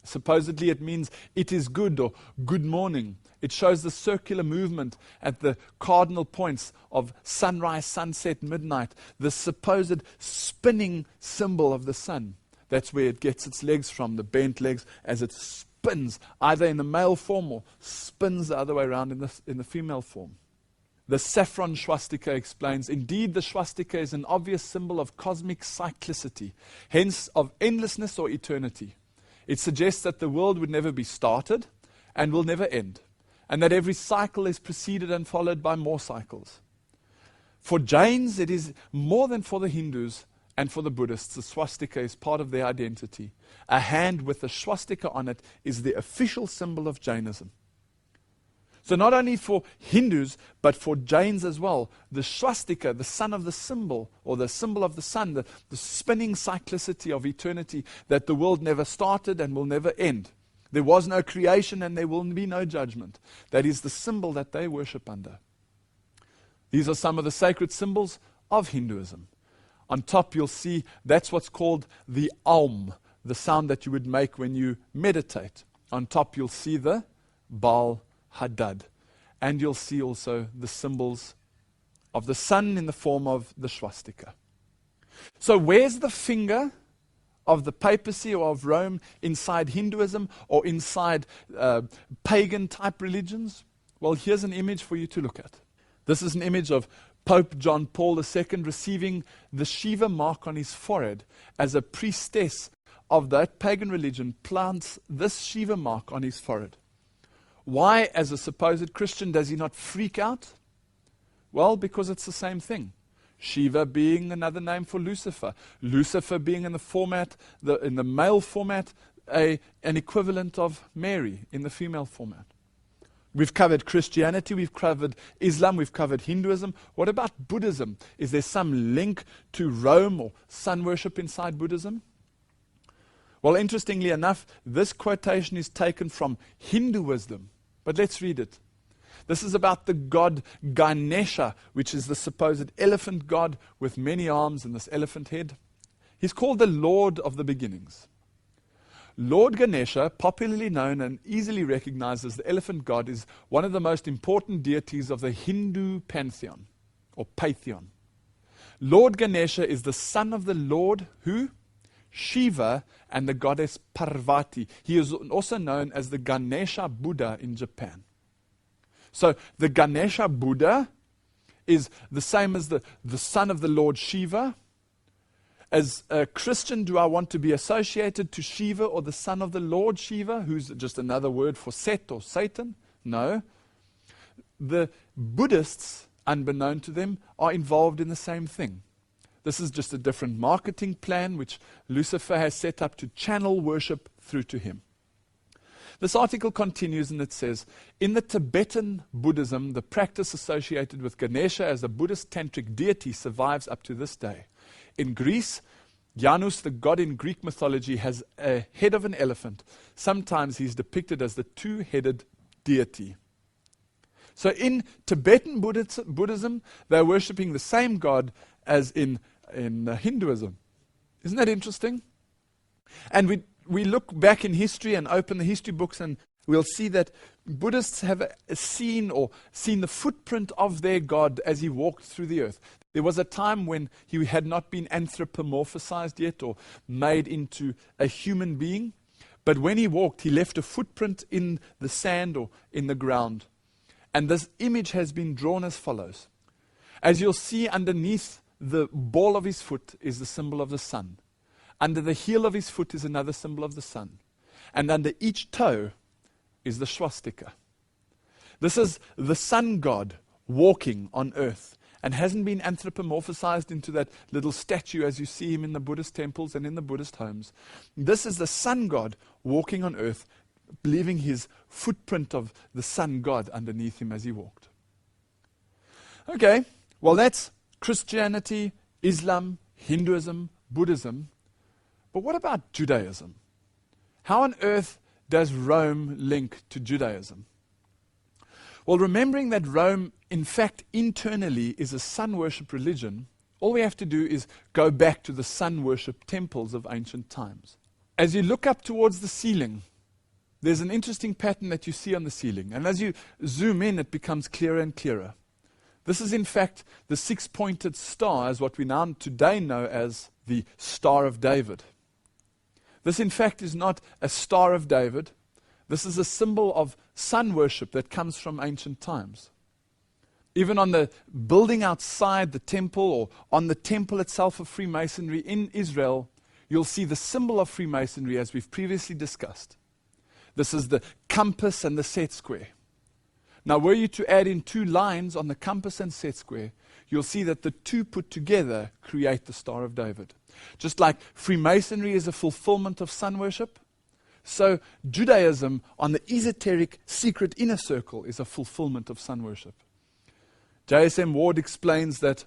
Supposedly it means it is good or good morning. It shows the circular movement at the cardinal points of sunrise, sunset, midnight, the supposed spinning symbol of the sun. That's where it gets its legs from, the bent legs, as it spins, either in the male form or spins the other way around in the female form. The saffron swastika explains, indeed the swastika is an obvious symbol of cosmic cyclicity, hence of endlessness or eternity. It suggests that the world would never be started and will never end, and that every cycle is preceded and followed by more cycles. For Jains, it is more than for the Hindus and for the Buddhists. The swastika is part of their identity. A hand with a swastika on it is the official symbol of Jainism. So not only for Hindus, but for Jains as well, the swastika, the sun of the symbol, or the symbol of the sun, the spinning cyclicity of eternity, that the world never started and will never end. There was no creation and there will be no judgment. That is the symbol that they worship under. These are some of the sacred symbols of Hinduism. On top you'll see that's what's called the Aum, the sound that you would make when you meditate. On top you'll see the Baal Hadad. And you'll see also the symbols of the sun in the form of the swastika. So where's the finger of the papacy or of Rome inside Hinduism or inside pagan type religions? Well, here's an image for you to look at. This is an image of Pope John Paul II receiving the Shiva mark on his forehead as a priestess of that pagan religion plants this Shiva mark on his forehead. Why, as a supposed Christian, does he not freak out? Well, because it's the same thing. Shiva being another name for Lucifer. Lucifer being in the male format, an equivalent of Mary in the female format. We've covered Christianity, we've covered Islam, we've covered Hinduism. What about Buddhism? Is there some link to Rome or sun worship inside Buddhism? Well, interestingly enough, this quotation is taken from Hinduism. But let's read it. This is about the god Ganesha, which is the supposed elephant god with many arms and this elephant head. He's called the Lord of the Beginnings. Lord Ganesha, popularly known and easily recognized as the elephant god, is one of the most important deities of the Hindu pantheon, or pantheon. Lord Ganesha is the son of the Lord, who? Shiva, and the goddess Parvati. He is also known as the Ganesha Buddha in Japan. So the Ganesha Buddha is the same as the son of the Lord Shiva. As a Christian, do I want to be associated to Shiva or the son of the Lord Shiva, who's just another word for Set or Satan? No. The Buddhists, unbeknown to them, are involved in the same thing. This is just a different marketing plan which Lucifer has set up to channel worship through to him. This article continues and it says, in the Tibetan Buddhism, the practice associated with Ganesha as a Buddhist tantric deity survives up to this day. In Greece, Janus, the god in Greek mythology, has a head of an elephant. Sometimes he's depicted as the two-headed deity. So in Tibetan Buddhism, they're worshipping the same god as in Hinduism. Isn't that interesting? And we look back in history and open the history books and we'll see that Buddhists have seen the footprint of their God as he walked through the earth. There was a time when he had not been anthropomorphized yet or made into a human being. But when he walked, he left a footprint in the sand or in the ground. And this image has been drawn as follows. As you'll see, underneath the ball of his foot is the symbol of the sun. Under the heel of his foot is another symbol of the sun. And under each toe is the swastika. This is the sun god walking on earth and hasn't been anthropomorphized into that little statue as you see him in the Buddhist temples and in the Buddhist homes. This is the sun god walking on earth, leaving his footprint of the sun god underneath him as he walked. Okay, well that's Christianity, Islam, Hinduism, Buddhism. But what about Judaism? How on earth does Rome link to Judaism? Well, remembering that Rome, in fact, internally is a sun worship religion, all we have to do is go back to the sun worship temples of ancient times. As you look up towards the ceiling, there's an interesting pattern that you see on the ceiling. And as you zoom in, it becomes clearer and clearer. This is, in fact, the six-pointed star, as what we now today know as the Star of David. This, in fact, is not a Star of David. This is a symbol of sun worship that comes from ancient times. Even on the building outside the temple or on the temple itself of Freemasonry in Israel, you'll see the symbol of Freemasonry as we've previously discussed. This is the compass and the set square. Now, were you to add in two lines on the compass and set square, you'll see that the two put together create the Star of David. Just like Freemasonry is a fulfillment of sun worship, so Judaism on the esoteric secret inner circle is a fulfillment of sun worship. J.S.M. Ward explains that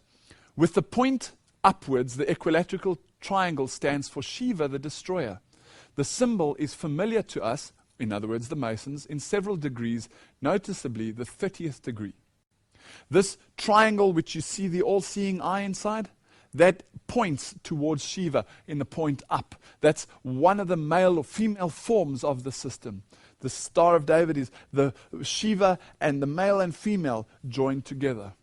with the point upwards, the equilateral triangle stands for Shiva, the destroyer. The symbol is familiar to us, in other words, the Masons, in several degrees, noticeably the 30th degree. This triangle, which you see the all-seeing eye inside, that points towards Shiva in the point up. That's one of the male or female forms of the system. The Star of David is the Shiva and the male and female joined together.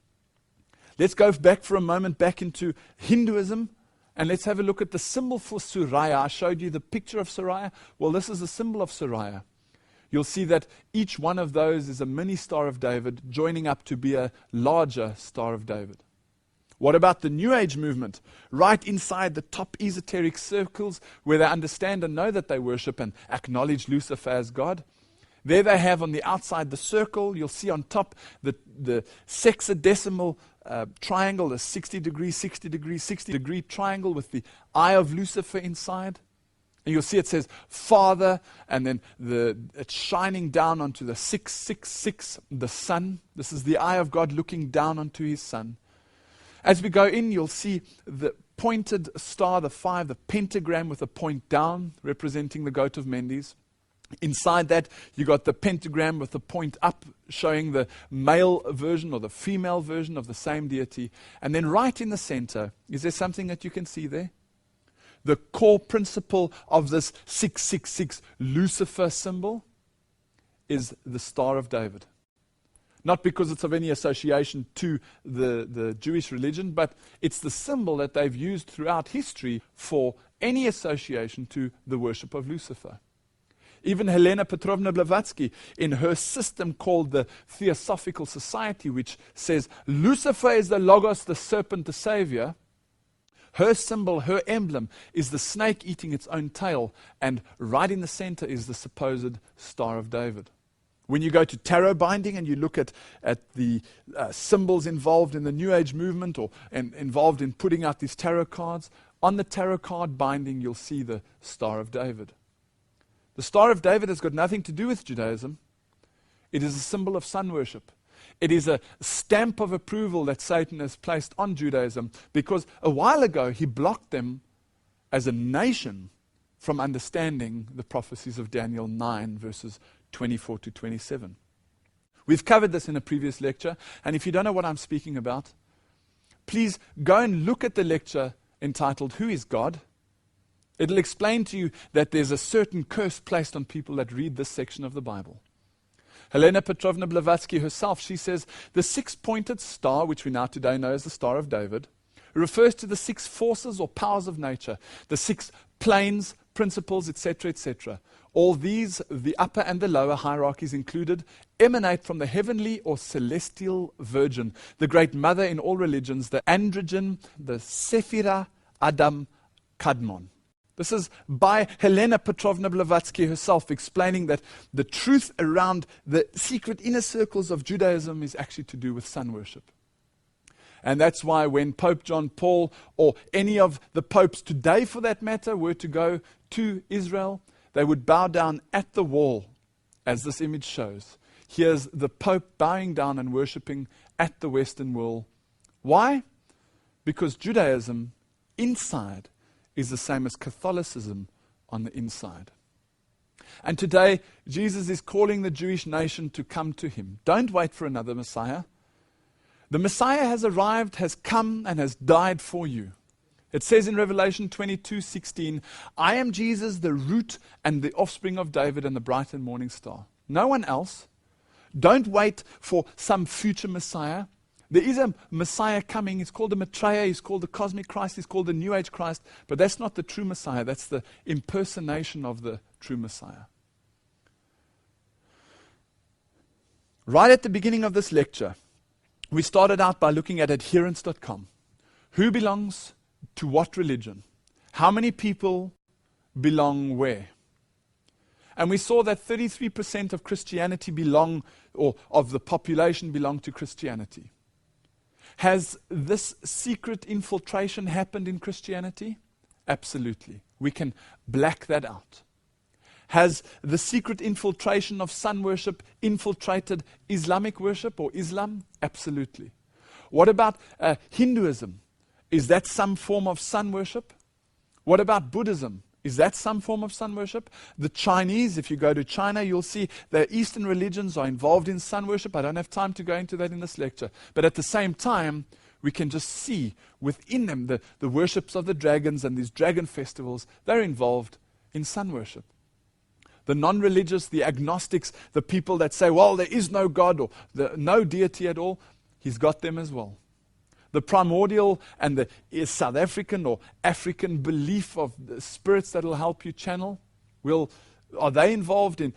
Let's go back for a moment back into Hinduism and let's have a look at the symbol for Surya. I showed you the picture of Surya. Well, this is the symbol of Surya. you'll see that each one of those is a mini Star of David joining up to be a larger Star of David. What about the New Age movement? Right inside the top esoteric circles where they understand and know that they worship and acknowledge Lucifer as God. There they have on the outside the circle. You'll see on top the sexadecimal triangle, the 60 degree triangle with the eye of Lucifer inside. And you'll see it says Father, and then it's shining down onto the 666, the sun. This is the eye of God looking down onto his son. As we go in, you'll see the pointed star, the 5, the pentagram with a point down, representing the goat of Mendes. Inside that, you got the pentagram with the point up, showing the male version or the female version of the same deity. And then right in the center, is there something that you can see there? The core principle of this 666 Lucifer symbol is the Star of David. Not because it's of any association to the Jewish religion, but it's the symbol that they've used throughout history for any association to the worship of Lucifer. Even Helena Petrovna Blavatsky, in her system called the Theosophical Society, which says Lucifer is the Logos, the serpent, the savior, her symbol, her emblem, is the snake eating its own tail, and right in the center is the supposed Star of David. When you go to tarot binding and you look at the symbols involved in the New Age movement and involved in putting out these tarot cards, on the tarot card binding you'll see the Star of David. The Star of David has got nothing to do with Judaism. It is a symbol of sun worship. It is a stamp of approval that Satan has placed on Judaism, because a while ago he blocked them as a nation from understanding the prophecies of Daniel 9 verses 24 to 27. We've covered this in a previous lecture, and if you don't know what I'm speaking about, please go and look at the lecture entitled Who is God? It'll explain to you that there's a certain curse placed on people that read this section of the Bible. Helena Petrovna Blavatsky herself, she says, the 6-pointed star, which we now today know as the Star of David, refers to the 6 forces or powers of nature, the 6 planes, principles, etc., etc. All these, the upper and the lower hierarchies included, emanate from the heavenly or celestial virgin, the great mother in all religions, the androgen, the Sephira Adam Kadmon. This is by Helena Petrovna Blavatsky herself, explaining that the truth around the secret inner circles of Judaism is actually to do with sun worship. And that's why when Pope John Paul, or any of the popes today for that matter, were to go to Israel, they would bow down at the wall, as this image shows. Here's the Pope bowing down and worshipping at the Western Wall. Why? Because Judaism inside is the same as Catholicism on the inside. And today, Jesus is calling the Jewish nation to come to him. Don't wait for another Messiah. The Messiah has arrived, has come, and has died for you. It says in Revelation 22:16, I am Jesus, the root and the offspring of David and the bright and morning star. No one else. Don't wait for some future Messiah. There is a Messiah coming. He's called the Maitreya. He's called the Cosmic Christ. He's called the New Age Christ. But that's not the true Messiah. That's the impersonation of the true Messiah. Right at the beginning of this lecture, we started out by looking at adherence.com. Who belongs to what religion? How many people belong where? And we saw that 33% of Christianity belong, or of the population belong to Christianity. Has this secret infiltration happened in Christianity? Absolutely. We can black that out. Has the secret infiltration of sun worship infiltrated Islamic worship or Islam? Absolutely. What about Hinduism? Is that some form of sun worship? What about Buddhism? Is that some form of sun worship? The Chinese, if you go to China, you'll see the Eastern religions are involved in sun worship. I don't have time to go into that in this lecture. But at the same time, we can just see within them the worships of the dragons and these dragon festivals. They're involved in sun worship. The non-religious, the agnostics, the people that say, well, there is no God or no deity at all, he's got them as well. The primordial and the South African or African belief of the spirits that will help you channel, we'll Are they involved in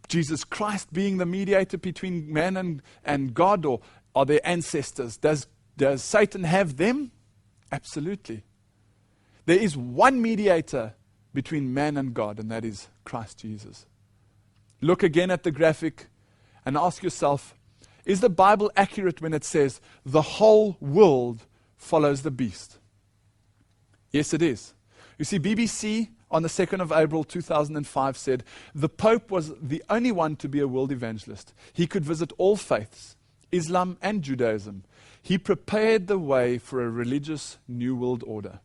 Jesus Christ being the mediator between man and God, or are they ancestors? Does Satan have them? Absolutely. There is one mediator between man and God, and that is Christ Jesus. Look again at the graphic and ask yourself, is the Bible accurate when it says the whole world follows the beast? Yes, it is. You see, BBC on the 2nd of April 2005 said, the Pope was the only one to be a world evangelist. He could visit all faiths, Islam and Judaism. He prepared the way for a religious new world order.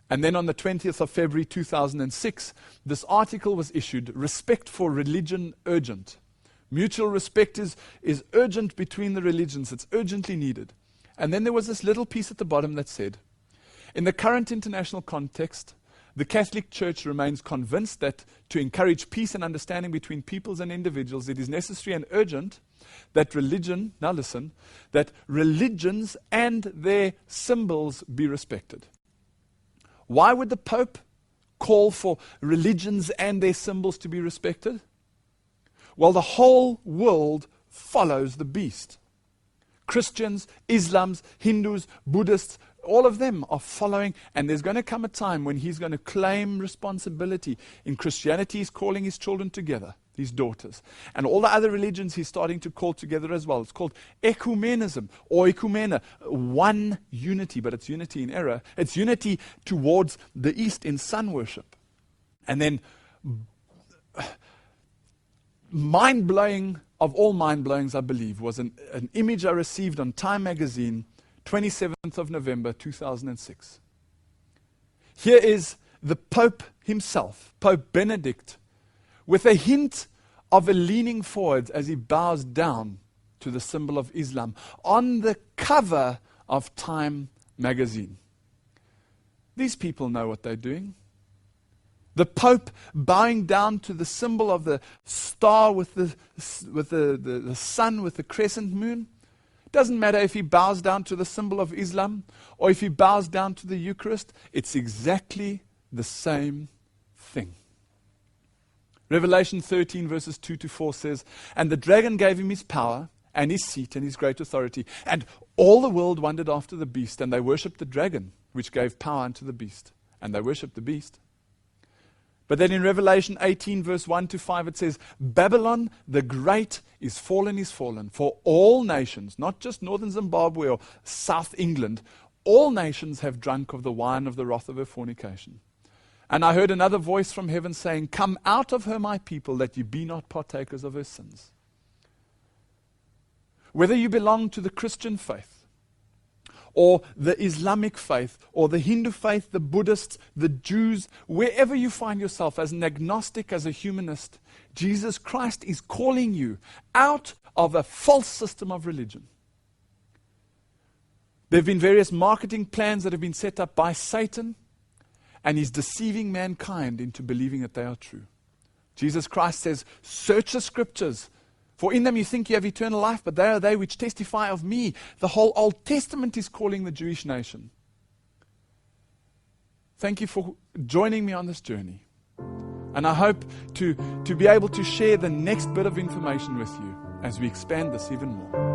And then on the 20th of February 2006, this article was issued, Respect for Religion Urgent. Mutual respect is urgent between the religions. It's urgently needed. And then there was this little piece at the bottom that said, in the current international context, the Catholic Church remains convinced that to encourage peace and understanding between peoples and individuals, it is necessary and urgent that that religions and their symbols be respected. Why would the Pope call for religions and their symbols to be respected? Well, the whole world follows the beast. Christians, Islams, Hindus, Buddhists, all of them are following, and there's going to come a time when he's going to claim responsibility. In Christianity, he's calling his children together, his daughters. And all the other religions he's starting to call together as well. It's called ecumenism, or ecumena, one unity, but it's unity in error. It's unity towards the East in sun worship. And then, mind-blowing of all mind-blowings, I believe, was an image I received on Time magazine, 27th of November 2006. Here is the Pope himself, Pope Benedict, with a hint of a leaning forward as he bows down to the symbol of Islam on the cover of Time magazine. These people know what they're doing. The Pope bowing down to the symbol of the star with the sun with the crescent moon. Doesn't matter if he bows down to the symbol of Islam or if he bows down to the Eucharist. It's exactly the same thing. Revelation 13 verses 2 to 4 says, and the dragon gave him his power and his seat and his great authority. And all the world wondered after the beast, and they worshipped the dragon, which gave power unto the beast. And they worshipped the beast. But then in Revelation 18 verse 1 to 5 it says, Babylon the great is fallen, for all nations, not just northern Zimbabwe or South England, all nations have drunk of the wine of the wrath of her fornication. And I heard another voice from heaven saying, come out of her, my people, that ye be not partakers of her sins. Whether you belong to the Christian faith, or the Islamic faith, or the Hindu faith, the Buddhists, the Jews, wherever you find yourself as an agnostic, as a humanist, Jesus Christ is calling you out of a false system of religion. There have been various marketing plans that have been set up by Satan, and he's deceiving mankind into believing that they are true. Jesus Christ says, search the scriptures, for in them you think you have eternal life, but they are they which testify of me. The whole Old Testament is calling the Jewish nation. Thank you for joining me on this journey. And I hope to be able to share the next bit of information with you as we expand this even more.